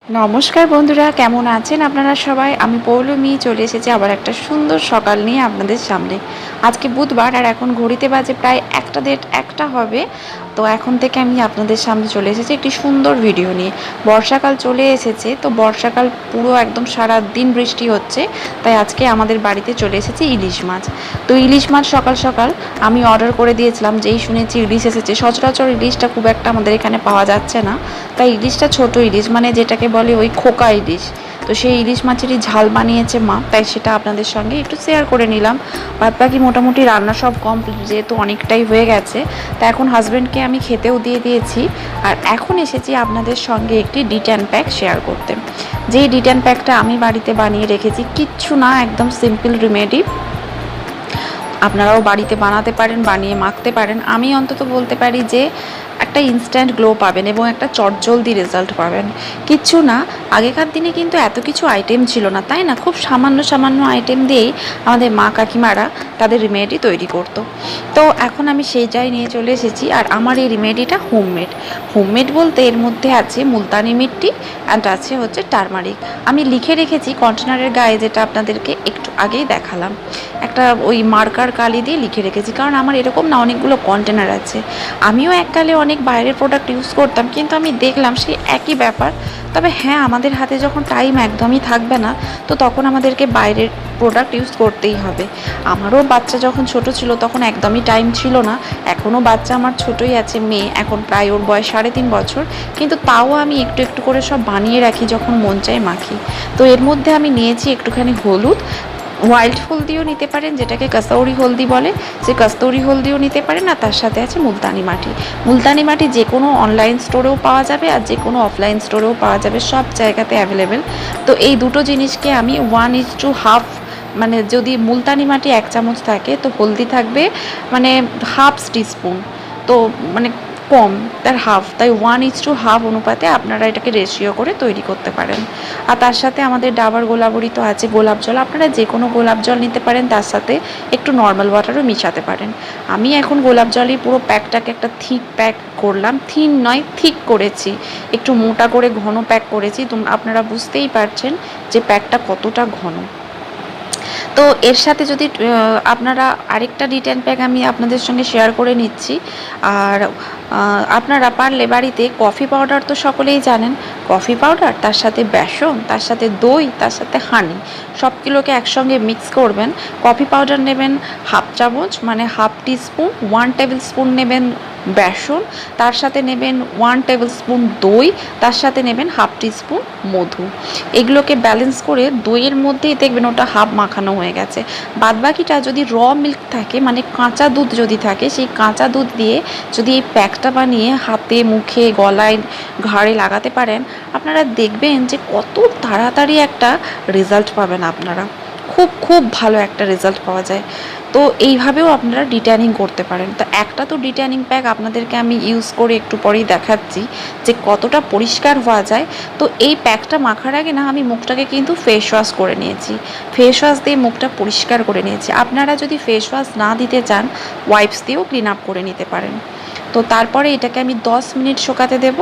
নমস্কার বন্ধুরা, কেমন আছেন আপনারা সবাই? আমি পৌলমি চলে এসেছি আবার একটা সুন্দর সকাল নিয়ে আপনাদের সামনে। আজকে বুধবার আর এখন ঘড়িতে বাজে প্রায় 1:30 হবে। তো এখন থেকে আমি আপনাদের সামনে চলে এসেছি একটি সুন্দর ভিডিও নিয়ে। বর্ষাকাল চলে এসেছে, তো বর্ষাকাল পুরো একদম সারা দিন বৃষ্টি হচ্ছে, তাই আজকে আমাদের বাড়িতে চলে এসেছে ইলিশ মাছ। তো ইলিশ মাছ সকাল সকাল আমি অর্ডার করে দিয়েছিলাম, যেই শুনেছি ইলিশ এসেছে। সচরাচর ইলিশটা খুব একটা আমাদের এখানে পাওয়া যাচ্ছে না, তাই ইলিশটা ছোট ইলিশ, মানে যেটাকে বলে ওই খোকা ইলিশ। তো সেই ইলিশ মাছেরই ঝাল বানিয়েছে মা, তাই সেটা আপনাদের সঙ্গে একটু শেয়ার করে নিলাম। বাদ বাকি মোটামুটি রান্না সব কমপ্লিট, যেহেতু অনেকটাই হয়ে গেছে। তা এখন হাজব্যান্ডকে আমি খেতেও দিয়ে দিয়েছি। আর এখন এসেছি আপনাদের সঙ্গে একটি ডিট্যান প্যাক শেয়ার করতে। যেই ডিট্যান প্যাকটা আমি বাড়িতে বানিয়ে রেখেছি, কিচ্ছু না, একদম সিম্পল রেমেডি। আপনারাও বাড়িতে বানাতে পারেন, বানিয়ে মাখতে পারেন। আমি অন্তত বলতে পারি যে একটা ইনস্ট্যান্ট গ্লো পাবেন এবং একটা চটজলদি রেজাল্ট পাবেন। কিচ্ছু না, আগেকার দিনে কিন্তু এত কিছু আইটেম ছিল না, তাই না? খুব সামান্য সামান্য আইটেম দিয়েই আমাদের মা কাকিমারা তাদের রেমেডি তৈরি করতো। তো এখন আমি সেইটাই নিয়ে চলে এসেছি। আর আমার এই রেমেডিটা হোমমেড। হোমমেড বলতে এর মধ্যে আছে মুলতানি মিট্টি অ্যান্ড আছে হচ্ছে টারমারিক। আমি লিখে রেখেছি কন্টেনারের গায়ে, যেটা আপনাদেরকে একটু আগেই দেখালাম। একটা ওই মার্কার কালি দিয়ে লিখে রেখেছি, কারণ আমার এরকম না অনেকগুলো কন্টেনার আছে। আমিও এককালে অনেক বাইরের প্রোডাক্ট ইউজ করতাম, কিন্তু আমি দেখলাম সেই একই ব্যাপার। তবে হ্যাঁ, আমাদের হাতে যখন টাইম একদমই থাকবে না, তো তখন আমাদেরকে বাইরের প্রোডাক্ট ইউজ করতেই হবে। আমারও বাচ্চা যখন ছোট ছিল তখন একদমই টাইম ছিল না। এখনও বাচ্চা আমার ছোটই আছে, মেয়ে, এখন প্রায় ওর বয়স 3.5 বছর। কিন্তু তাও আমি একটু একটু করে সব বানিয়ে রাখি, যখন মন চায় মাখি। তো এর মধ্যে আমি নিয়েছি একটুখানি হলুদ, হোয়াইট হলদিও নিতে পারেন, যেটাকে কস্তুরি হলদি বলে, সে কস্তুরি হলদিও নিতে পারেন। আর তার সাথে আছে মুলতানি মাটি। মুলতানি মাটি যে কোনো অনলাইন স্টোরেও পাওয়া যাবে আর যে কোনো অফলাইন স্টোরেও পাওয়া যাবে, সব জায়গাতে অ্যাভেলেবেল। তো এই দুটো জিনিসকে আমি 1:2, মানে যদি মুলতানি মাটি 1 চামচ থাকে, তো হলদি থাকবে মানে হাফ টিস্পুন। তো মানে কম, তার হাফ, তাই 1:2 অনুপাতে আপনারা এটাকে রেশিও করে তৈরি করতে পারেন। আর তার সাথে আমাদের ডাবার গোলাবরি তো আছে, গোলাপ জল, আপনারা যে কোনো গোলাপ জল নিতে পারেন, তার সাথে একটু নর্মাল ওয়াটারও মিশাতে পারেন। আমি এখন গোলাপ জলই পুরো প্যাকটাকে একটা থিক প্যাক করলাম, থিন নয় থিক করেছি, একটু মোটা করে ঘন প্যাক করেছি। আপনারা বুঝতেই পারছেন যে প্যাকটা কতটা ঘন। তো এর সাথে যদি আপনারা আরেকটা ডিটেন প্যাক আমি আপনাদের সঙ্গে শেয়ার করে নিচ্ছি। আর আপনারা পারলে বাড়িতে কফি পাউডার তো সকলেই জানেন, কফি পাউডার, তার সাথে বেসন, তার সাথে দই, তার সাথে হানি, সবগুলোকে একসঙ্গে মিক্স করবেন। কফি পাউডার নেবেন হাফ চামচ, মানে হাফ টিস্পুন, 1 টেবিল স্পুন নেবেন বেসন, তার সাথে নেবেন 1 টেবিল স্পুন দই, তার সাথে নেবেন হাফ টিস্পুন মধু। এগুলোকে ব্যালেন্স করে দইয়ের মধ্যেই দেখবেন ওটা হাফ মাখানো হয়ে গেছে। বাদবাকিটা যদি র মিল্ক থাকে, মানে কাঁচা দুধ যদি থাকে, সেই কাঁচা দুধ দিয়ে যদি এই প্যাকটা বানিয়ে হাতে, মুখে, গলায়, ঘাড়ে লাগাতে পারেন, আপনারা দেখবেন যে কত তাড়াতাড়ি একটা রেজাল্ট পাবেন আপনারা। খুব খুব ভালো একটা রেজাল্ট পাওয়া যায়। তো এইভাবেও আপনারা ডিট্যানিং করতে পারেন। তো একটা তো ডিট্যানিং প্যাক আপনাদেরকে আমি ইউজ করে একটু পরেই দেখাচ্ছি যে কতটা পরিষ্কার হওয়া যায়। তো এই প্যাকটা মাখার আগে না আমি মুখটাকে কিন্তু ফেস ওয়াশ করে নিয়েছি, ফেস ওয়াশ দিয়ে মুখটা পরিষ্কার করে নিয়েছি। আপনারা যদি ফেস ওয়াশ না দিতে চান, ওয়াইপস দিয়েও ক্লিন আপ করে নিতে পারেন। তো তারপরে এটাকে আমি 10 মিনিট শুকাতে দেব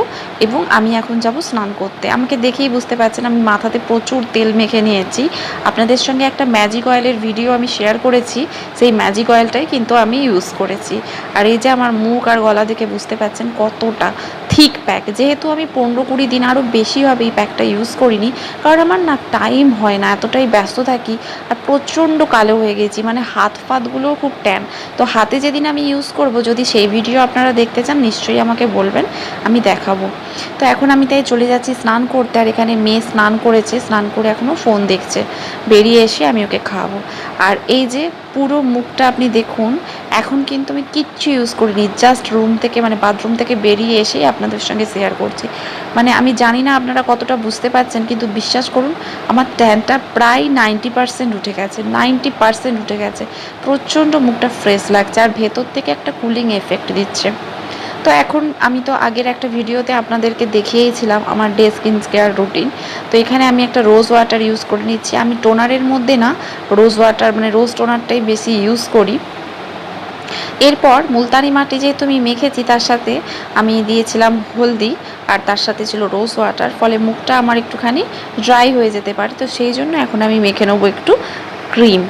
এবং আমি এখন যাব স্নান করতে। আমাকে দেখেই বুঝতে পারছেন আমি মাথাতে প্রচুর তেল মেখে নিয়েছি। আপনাদের সঙ্গে একটা ম্যাজিক অয়েলের ভিডিও আমি শেয়ার করেছি, সেই ম্যাজিক অয়েলটাই কিন্তু আমি ইউজ করেছি। আর এই যে আমার মুখ আর গলা দেখে বুঝতে পারছেন কতটা থিক প্যাক। যেহেতু আমি 15-20 দিন আরও বেশি হবে এই প্যাকটা ইউজ করিনি, কারণ আমার না টাইম হয় না, এতটাই ব্যস্ত থাকি। আর প্রচণ্ড কালো হয়ে গেছি, মানে হাত ফাতগুলোও খুব ট্যান। তো হাতে যেদিন আমি ইউজ করব, যদি সেই ভিডিও আপনারা দেখতে চান নিশ্চয়ই আমাকে বলবেন, আমি দেখাবো। তো এখন আমি তাই চলে যাচ্ছি স্নান করতে। আর এখানে মেয়ে স্নান করেছে, স্নান করে এখনও ফোন দেখছে, বেরিয়ে এসে আমি ওকে খাওয়াবো। আর এই যে পুরো মুখটা আপনি দেখুন, এখন কিন্তু আমি কিচ্ছু ইউজ করিনি, জাস্ট রুম থেকে, মানে বাথরুম থেকে বেরিয়ে এসেই আপনাদের সঙ্গে শেয়ার করছি। মানে আমি জানি না আপনারা কতটা বুঝতে পারছেন, কিন্তু বিশ্বাস করুন আমার ট্যানটা প্রায় 90% উঠে গেছে, 90% উঠে গেছে। প্রচণ্ড মুখটা ফ্রেশ লাগছে আর ভেতর থেকে একটা কুলিং এফেক্ট দিচ্ছে। তো এখন আমি তো আগের একটা ভিডিওতে আপনাদেরকে দেখিয়েছিলাম আমার ডে স্কিন কেয়ার রুটিন। তো এখানে আমি একটা রোজ ওয়াটার ইউজ করে নিচ্ছি। আমি টোনারের মধ্যে না রোজ ওয়াটার, মানে রোজ টোনারটাই বেশি ইউজ করি। এরপর মুলতানি মাটি যেহেতু আমি মেখেছি, তার সাথে আমি দিয়েছিলাম হলদি আর তার সাথে ছিল রোজ ওয়াটার, ফলে মুখটা আমার একটুখানি ড্রাই হয়ে যেতে পারে। তো সেই জন্য এখন আমি মেখে নেবো একটু ক্রিম।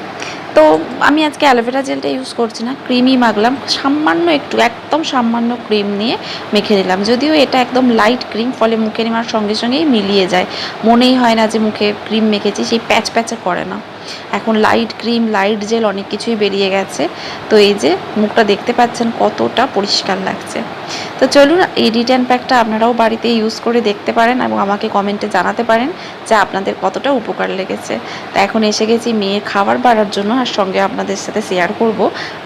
তো আমি আজকে অ্যালোভেরা জেলটা ইউজ করছি না, ক্রিমই মাখলাম, সামান্য একটু, একদম সামান্য ক্রিম নিয়ে মেখে নিলাম। যদিও এটা একদম লাইট ক্রিম, ফলে মুখে নেওয়ার সঙ্গে সঙ্গেই মিলিয়ে যায়, মনেই হয় না যে মুখে ক্রিম মেখেছি, সেই প্যাচ প্যাচে করে না। এখন লাইট ক্রিম, লাইট জেল অনেক কিছুই বেরিয়ে গেছে। তো এই যে মুখটা দেখতে পাচ্ছেন কতটা পরিষ্কার লাগছে। তো চলুন এই রিটার্ন প্যাকটা আপনারাও বাড়িতে ইউজ করে দেখতে পারেন এবং আমাকে কমেন্টে জানাতে পারেন যে আপনাদের কতটা উপকার লেগেছে। তো এখন এসে গেছি মেয়ের খাবার বাড়ার জন্য, আর সঙ্গে আপনাদের সাথে শেয়ার করব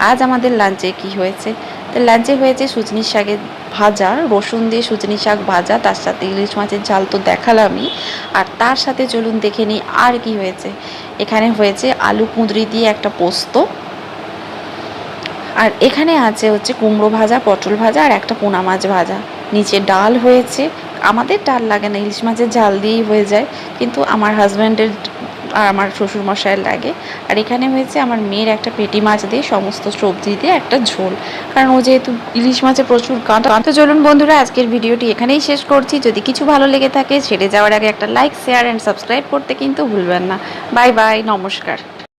আজ আমাদের লাঞ্চে কি হয়েছে। তো লাঞ্চে হয়েছে সুজনি শাকের ভাজা, রসুন দিয়ে সুজনি শাক ভাজা, তার সাথে ইলিশ মাছের ঝাল তো দেখালামই। আর তার সাথে চলুন দেখে নিই আর কি হয়েছে। এখানে হয়েছে আলু কুঁদরি দিয়ে একটা পোস্ত, আর এখানে আছে হচ্ছে কুমড়ো ভাজা, পটল ভাজা আর একটা পোনা মাছ ভাজা। নিচে ডাল হয়েছে, আমাদের ডাল লাগে না, ইলিশ মাছের ঝাল দিয়েই হয়ে যায়, কিন্তু আমার হাজব্যান্ডের আর আমার শ্বশুরমশাইয়ের লাগে। আর এখানে হয়েছে আমার মেয়ের একটা পেটি মাছ দিয়ে সমস্ত সবজি দিয়ে একটা ঝোল, কারণ ও যেহেতু ইলিশ মাছে প্রচুর কাঁটা। তো চলুন বন্ধুরা, আজকের ভিডিওটি এখানেই শেষ করছি। যদি কিছু ভালো লেগে থাকে, ছেড়ে যাওয়ার আগে একটা লাইক, শেয়ার অ্যান্ড সাবস্ক্রাইব করতে কিন্তু ভুলবেন না। বাই বাই, নমস্কার।